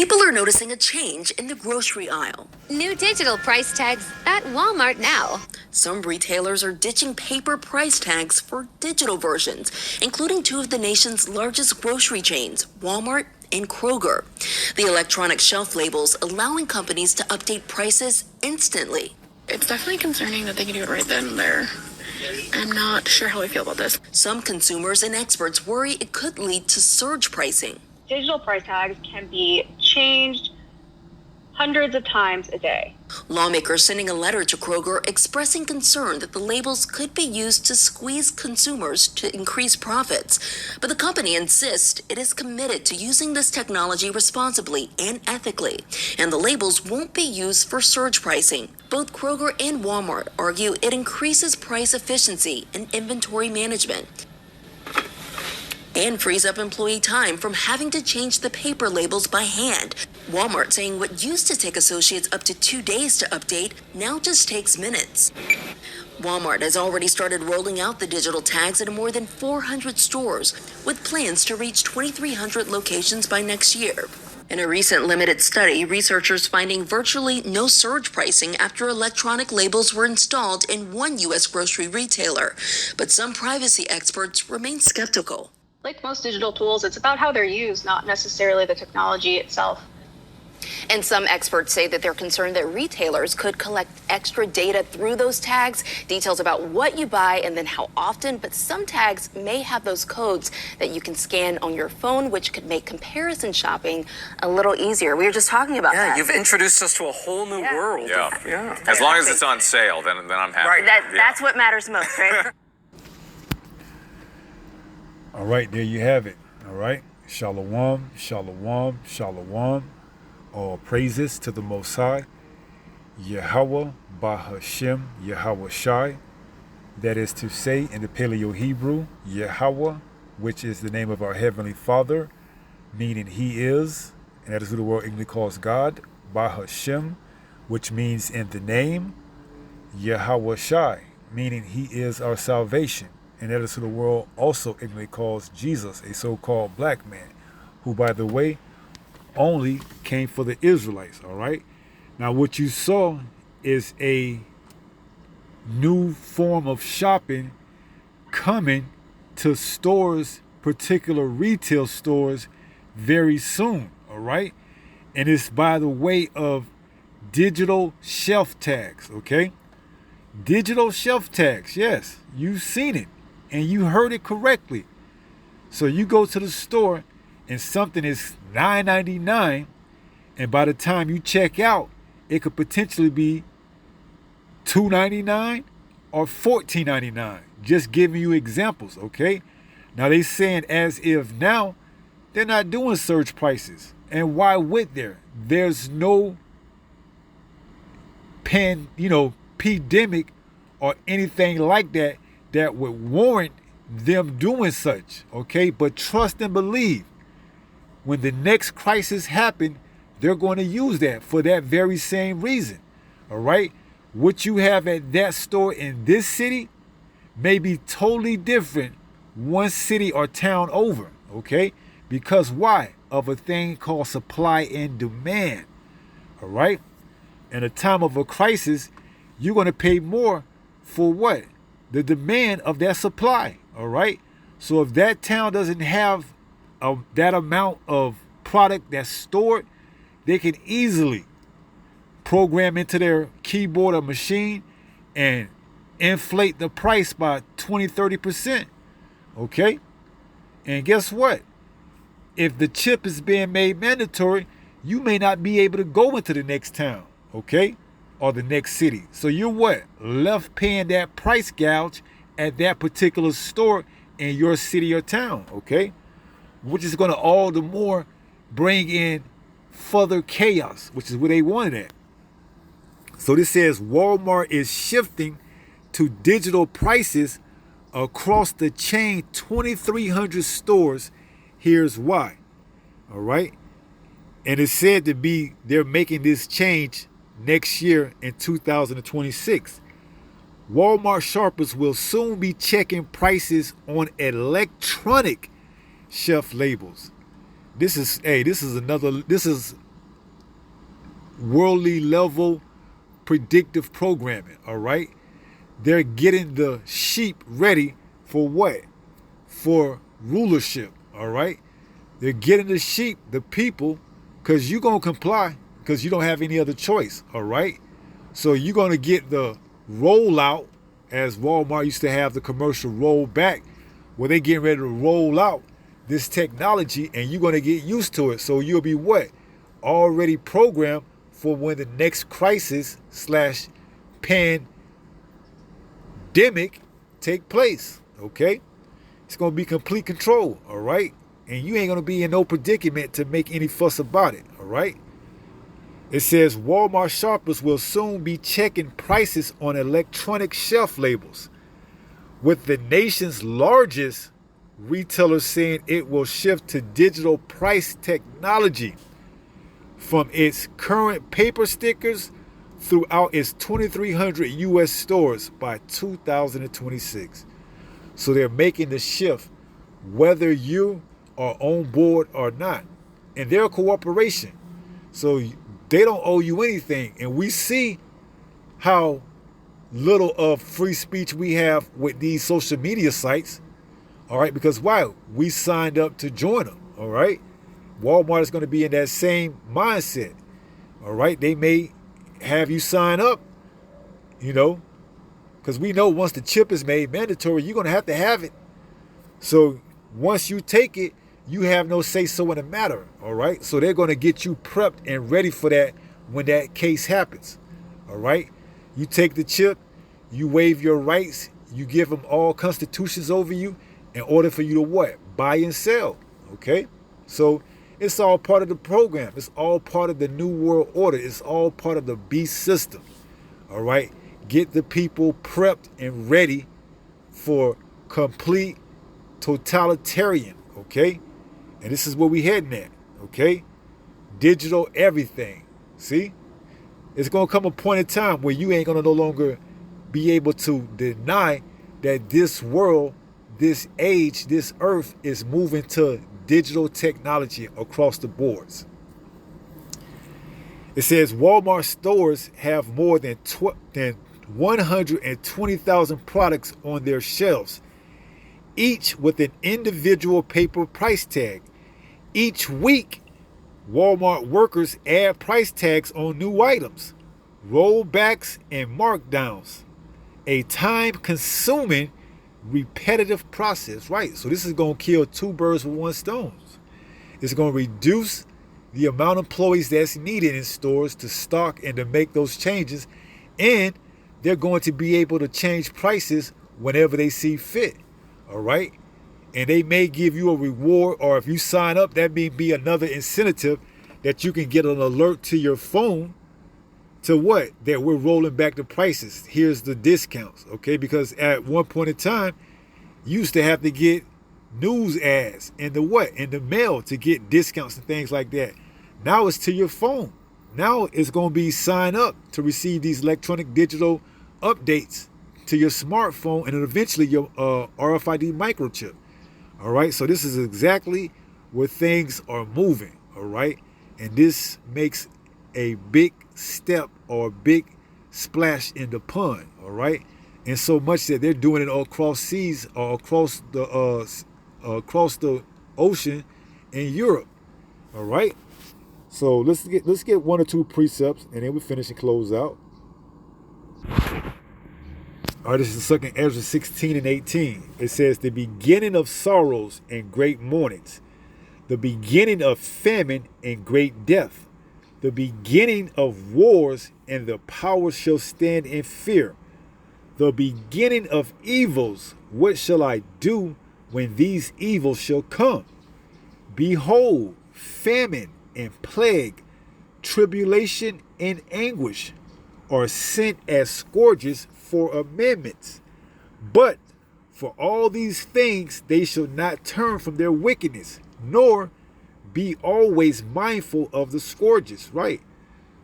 People are noticing a change in the grocery aisle. New digital price tags at Walmart now. Some retailers are ditching paper price tags for digital versions, including two of the nation's largest grocery chains, Walmart and Kroger. The electronic shelf labels allowing companies to update prices instantly. It's definitely concerning that they can do it right then and there. I'm not sure how I feel about this. Some consumers and experts worry it could lead to surge pricing. Digital price tags can be changed hundreds of times a day. Lawmakers sending a letter to Kroger expressing concern that the labels could be used to squeeze consumers to increase profits. But the company insists it is committed to using this technology responsibly and ethically, and the labels won't be used for surge pricing. Both Kroger and Walmart argue it increases price efficiency and inventory management, and frees up employee time from having to change the paper labels by hand. Walmart saying what used to take associates up to 2 days to update now just takes minutes. Walmart has already started rolling out the digital tags at more than 400 stores, with plans to reach 2,300 locations by next year. In a recent limited study, researchers finding virtually no surge pricing after electronic labels were installed in one U.S. grocery retailer. But some privacy experts remain skeptical. Like most digital tools, it's about how they're used, not necessarily the technology itself. And some experts say that they're concerned that retailers could collect extra data through those tags, details about what you buy and then how often. But some tags may have those codes that you can scan on your phone, which could make comparison shopping a little easier. We were just talking about that. Yeah, you've introduced us to a whole new world. Yeah. As long as it's on sale, then I'm happy. Right. That's what matters most, right? All right, there you have it. All right. Shalom, shalom, shalom. All praises to the Most High, Yahweh, Bahashem, Yahweh Shai. That is to say, in the Paleo Hebrew, Yahweh, which is the name of our Heavenly Father, meaning He is, and that is who the world English calls God. Bahashem, which means in the name, Yahweh Shai, meaning He is our salvation. And that is who the world also ignorantly calls Jesus, a so-called black man, who, by the way, only came for the Israelites, all right? Now, what you saw is a new form of shopping coming to stores, particular retail stores, very soon, all right? And it's by the way of digital shelf tags, okay? Digital shelf tags, yes, you've seen it. And you heard it correctly. So you go to the store and something is $9.99, and by the time you check out, it could potentially be $2.99 or $14.99. Just giving you examples, okay? Now they saying as if now they're not doing surge prices. And why would there? There's no pandemic or anything like that that would warrant them doing such, okay? But trust and believe, when the next crisis happens, they're going to use that for that very same reason, all right? What you have at that store in this city may be totally different one city or town over, okay? Because why? Of a thing called supply and demand, all right? In a time of a crisis, you're going to pay more for what? The demand of that supply, all right? So if that town doesn't have that amount of product that's stored, they can easily program into their keyboard or machine and inflate the price by 20-30%, okay? And guess what? If the chip is being made mandatory, you may not be able to go into the next town, okay? Or the next city. So you're what? Left paying that price gouge at that particular store in your city or town, okay? Which is going to all the more bring in further chaos, which is where they wanted at. So this says Walmart is shifting to digital prices across the chain 2,300 stores. Here's why, all right? And it's said to be they're making this change next year in 2026. Walmart shoppers will soon be checking prices on electronic shelf labels. This is worldly level predictive programming, all right? They're getting the sheep ready for what? For rulership, all right? They're getting the sheep, the people, because you're going to comply because you don't have any other choice, all right? So you're going to get the rollout, as Walmart used to have the commercial roll back, where they getting ready to roll out this technology, and you're going to get used to it. So you'll be what? Already programmed for when the next crisis / pandemic take place, okay? It's going to be complete control, all right? And you ain't going to be in no predicament to make any fuss about it, all right? It says Walmart shoppers will soon be checking prices on electronic shelf labels, with the nation's largest retailer saying it will shift to digital price technology from its current paper stickers throughout its 2,300 U.S. stores by 2026. So they're making the shift whether you are on board or not. And they're a corporation. So they don't owe you anything. And we see how little of free speech we have with these social media sites. All right, because why? We signed up to join them. All right. Walmart is going to be in that same mindset. All right. They may have you sign up, you know, because we know once the chip is made mandatory, you're going to have it. So once you take it, you have no say so in the matter. All right. So they're going to get you prepped and ready for that when that case happens. All right. You take the chip, you waive your rights, you give them all constitutions over you in order for you to what? Buy and sell. Okay. So it's all part of the program. It's all part of the New World Order. It's all part of the beast system. All right. Get the people prepped and ready for complete totalitarian. Okay. And this is where we heading at. Okay. Digital everything. See? It's going to come a point in time where you ain't going to no longer be able to deny that this world, this age, this earth is moving to digital technology across the boards. It says Walmart stores have more than 120,000 products on their shelves, each with an individual paper price tag. Each week, Walmart workers add price tags on new items, rollbacks, and markdowns. A time-consuming, repetitive process, right? So this is going to kill two birds with one stone. It's going to reduce the amount of employees that's needed in stores to stock and to make those changes, and they're going to be able to change prices whenever they see fit, all right? And they may give you a reward, or if you sign up, that may be another incentive that you can get an alert to your phone to what? That we're rolling back the prices. Here's the discounts, okay? Because at one point in time, you used to have to get news ads in the what? In the mail to get discounts and things like that. Now it's to your phone. Now it's going to be sign up to receive these electronic digital updates to your smartphone and then eventually your RFID microchip. All right, so this is exactly where things are moving. All right, and this makes a big step or a big splash in the pond. All right, and so much that they're doing it across seas or across the ocean in Europe. All right, so let's get one or two precepts and then we finish and close out. All right, this is 2 Ezra 16 and 18. It says, the beginning of sorrows and great mournings, the beginning of famine and great death, the beginning of wars, and the powers shall stand in fear. The beginning of evils, what shall I do when these evils shall come? Behold, famine and plague, tribulation and anguish are sent as scourges for amendments. But for all these things they shall not turn from their wickedness, nor be always mindful of the scourges, right?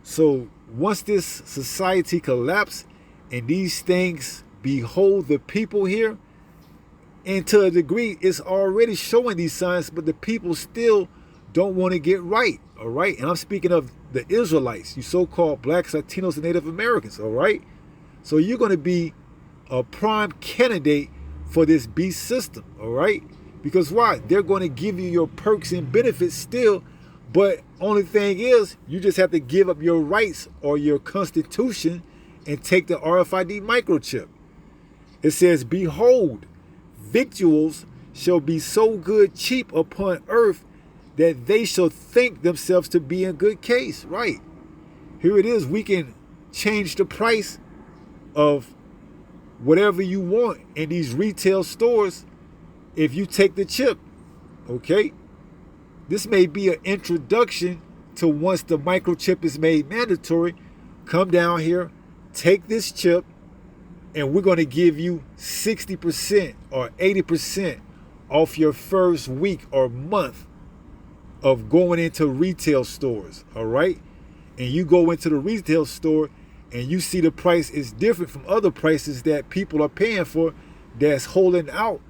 So once this society collapses and these things behold the people here, and to a degree it's already showing these signs, but the people still don't want to get right, all right? And I'm speaking of the Israelites, you so-called blacks, Latinos, and Native Americans, all right? So you're going to be a prime candidate for this beast system, all right? Because why? They're going to give you your perks and benefits still, but only thing is, you just have to give up your rights or your constitution and take the RFID microchip. It says, behold, victuals shall be so good cheap upon earth that they shall think themselves to be in good case. Right. Here it is. We can change the price of whatever you want in these retail stores if you take the chip. Okay. This may be an introduction to once the microchip is made mandatory. Come down here, take this chip, and we're going to give you 60% or 80% off your first week or month of going into retail stores, all right? And you go into the retail store and you see the price is different from other prices that people are paying for that's holding out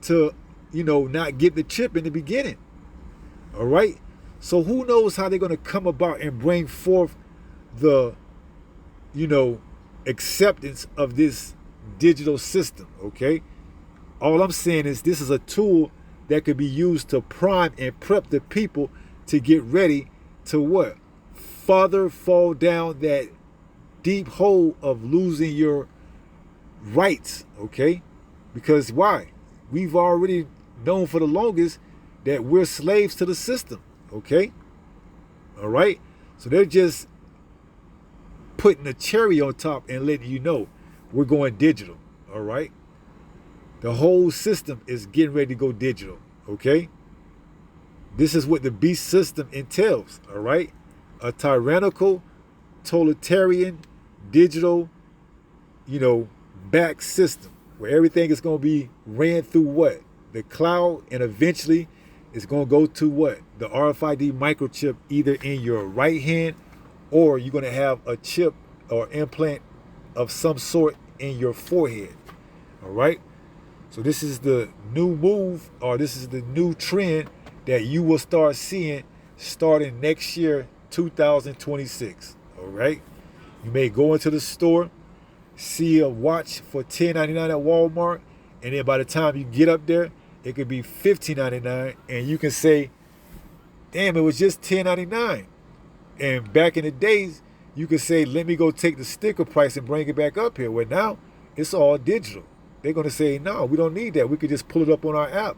to, not get the chip in the beginning, all right? So who knows how they're going to come about and bring forth the, acceptance of this digital system, okay? All I'm saying is this is a tool that could be used to prime and prep the people to get ready to what? Further fall down that deep hole of losing your rights, okay? Because why? We've already known for the longest that we're slaves to the system, okay? All right? So they're just putting a cherry on top and letting you know we're going digital, all right? The whole system is getting ready to go digital, okay? This is what the beast system entails, all right? A tyrannical, totalitarian, digital, back system where everything is going to be ran through what? The cloud, and eventually it's going to go to what? The RFID microchip either in your right hand, or you're going to have a chip or implant of some sort in your forehead, all right? So this is the new move, or this is the new trend that you will start seeing starting next year, 2026, all right? You may go into the store, see a watch for $10.99 at Walmart, and then by the time you get up there, it could be $15.99, and you can say, damn, it was just $10.99. And back in the days, you could say, let me go take the sticker price and bring it back up here. Well, now it's all digital. They're going to say, no, we don't need that. We could just pull it up on our app.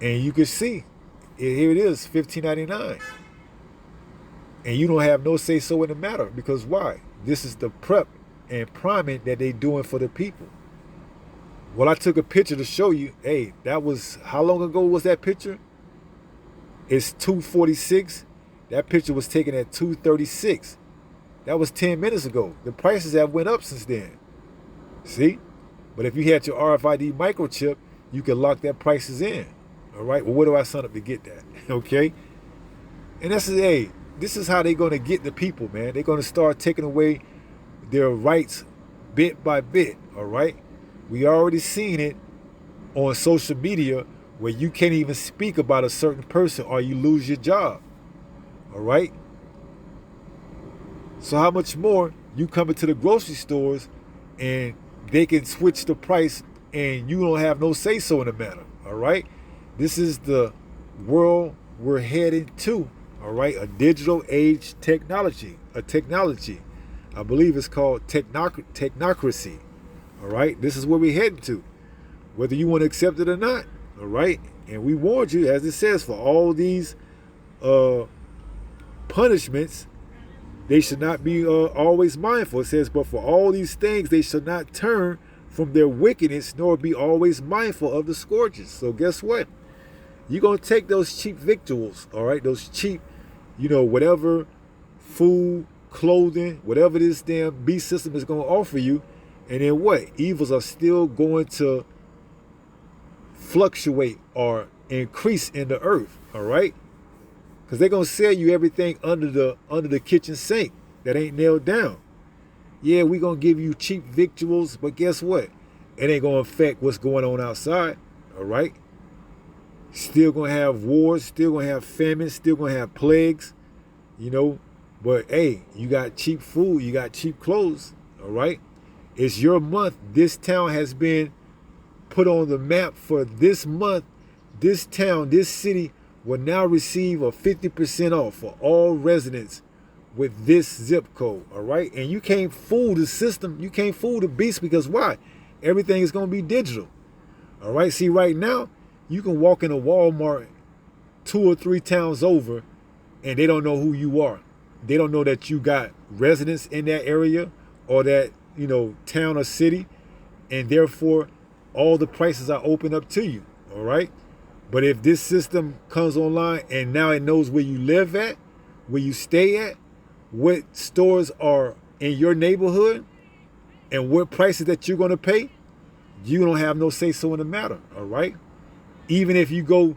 And you can see, here it is, $15.99. And you don't have no say-so in the matter. Because why? This is the prep and priming that they're doing for the people. Well, I took a picture to show you, hey, that was, how long ago was that picture? It's 2:46. That picture was taken at 2:36. That was 10 minutes ago. The prices have went up since then. See? But if you had your RFID microchip, you can lock that prices in. All right? Well, where do I sign up to get that? Okay? And this is how they're going to get the people, man. They're going to start taking away their rights bit by bit. All right? We already seen it on social media where you can't even speak about a certain person or you lose your job. All right? So how much more you come into the grocery stores and they can switch the price and you don't have no say-so in the matter. All right? This is the world we're heading to. All right? A digital age technology. A technology. I believe it's called technocracy. All right? This is where we're heading to. Whether you want to accept it or not. All right? And we warned you, as it says, for all these punishments, they should not be always mindful. It says, but for all these things, they should not turn from their wickedness, nor be always mindful of the scourges. So guess what? You're going to take those cheap victuals, all right? Those cheap, whatever food, clothing, whatever this damn beast system is going to offer you. And then what? Evils are still going to fluctuate or increase in the earth, all right? Because they're going to sell you everything under the kitchen sink that ain't nailed down. Yeah, we're going to give you cheap victuals, but guess what? It ain't going to affect what's going on outside, all right? Still gonna have wars, still gonna have famine, still gonna have plagues, you know. But hey, you got cheap food, you got cheap clothes, all right? It's your month. This town has been put on the map for this month. This town, this city will now receive a 50% off for all residents with this zip code, all right? And you can't fool the system. You can't fool the beast, because why? Everything is going to be digital, all right? See, right now, you can walk in a Walmart 2 or 3 towns over, and they don't know who you are. They don't know that you got residents in that area or that, you know, town or city, and therefore all the prices are open up to you, all right? But if this system comes online and now it knows where you live at, where you stay at, what stores are in your neighborhood, and what prices that you're going to pay, you don't have no say-so in the matter, all right? Even if you go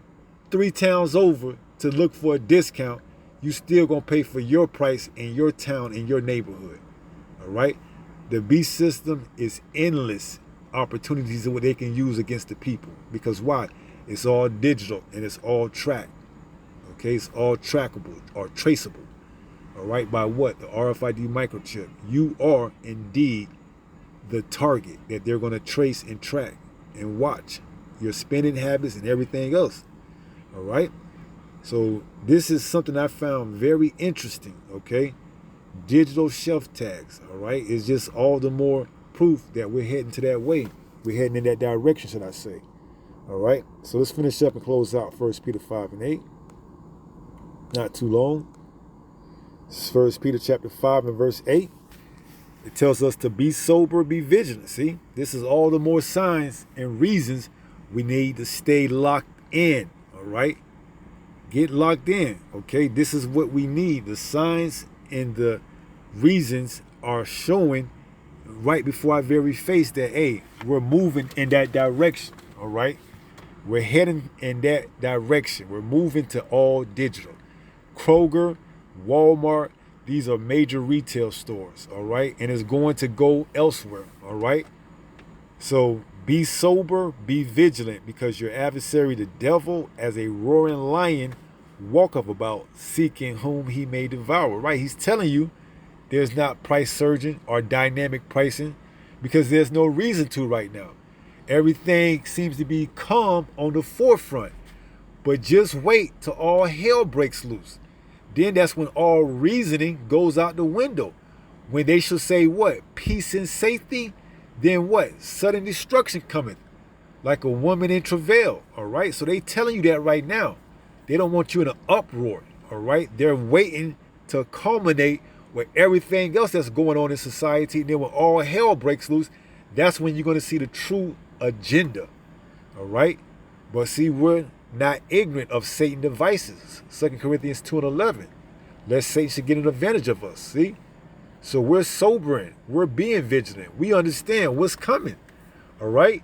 3 towns over to look for a discount, you still going to pay for your price in your town, in your neighborhood, all right? The beast system is endless opportunities of what they can use against the people. Because why? It's all digital and it's all tracked. Okay, it's all trackable or traceable. All right, by what? The RFID microchip. You are indeed the target that they're going to trace and track and watch your spending habits and everything else. All right. So this is something I found very interesting. Okay. Digital shelf tags. All right. It's just all the more proof that we're heading to that way. We're heading in that direction, should I say. All right. So let's finish up and close out 1 Peter 5 and 8. Not too long. This is 1 Peter chapter 5 and verse 8. It tells us to be sober, be vigilant. See, this is all the more signs and reasons we need to stay locked in. All right. Get locked in. Okay. This is what we need. The signs and the reasons are showing right before our very face that, hey, we're moving in that direction. All right. We're heading in that direction. We're moving to all digital. Kroger, Walmart, these are major retail stores, all right? And it's going to go elsewhere, all right? So be sober, be vigilant, because your adversary, the devil, as a roaring lion, walketh about, seeking whom he may devour, right? He's telling you there's not price surging or dynamic pricing because there's no reason to right now. Everything seems to be calm on the forefront, but just wait till all hell breaks loose. Then that's when all reasoning goes out the window. When they shall say what? Peace and safety? Then what? Sudden destruction cometh, like a woman in travail, all right? So they telling you that right now. They don't want you in an uproar, all right? They're waiting to culminate with everything else that's going on in society. And then when all hell breaks loose, that's when you're going to see the true agenda, all right? But see, we're not ignorant of Satan's devices. 2 Corinthians 2 and 11. Lest Satan should get an advantage of us, see? So we're sobering. We're being vigilant. We understand what's coming, all right?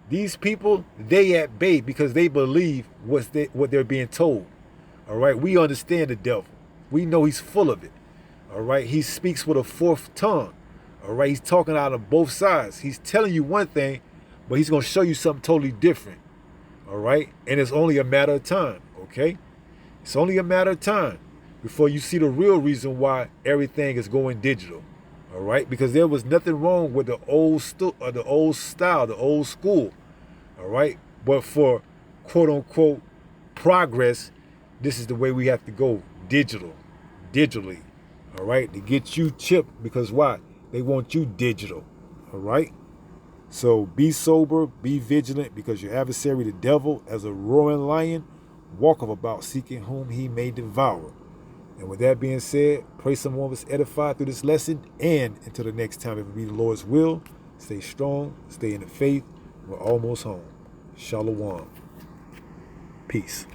These people, they at bay because they believe what they're being told, all right? We understand the devil. We know he's full of it, all right? He speaks with a fourth tongue, all right? He's talking out of both sides. He's telling you one thing, but he's going to show you something totally different. All right. And it's only a matter of time. OK, it's only a matter of time before you see the real reason why everything is going digital. All right. Because there was nothing wrong with the old style, the old school. All right. But for quote unquote progress, this is the way we have to go digitally. All right. To get you chipped, because why? They want you digital. All right. So be sober, be vigilant, because your adversary, the devil, as a roaring lion, walketh about seeking whom he may devour. And with that being said, pray someone was edified through this lesson, and until the next time, if it be the Lord's will, stay strong, stay in the faith. We're almost home. Shalom. Peace.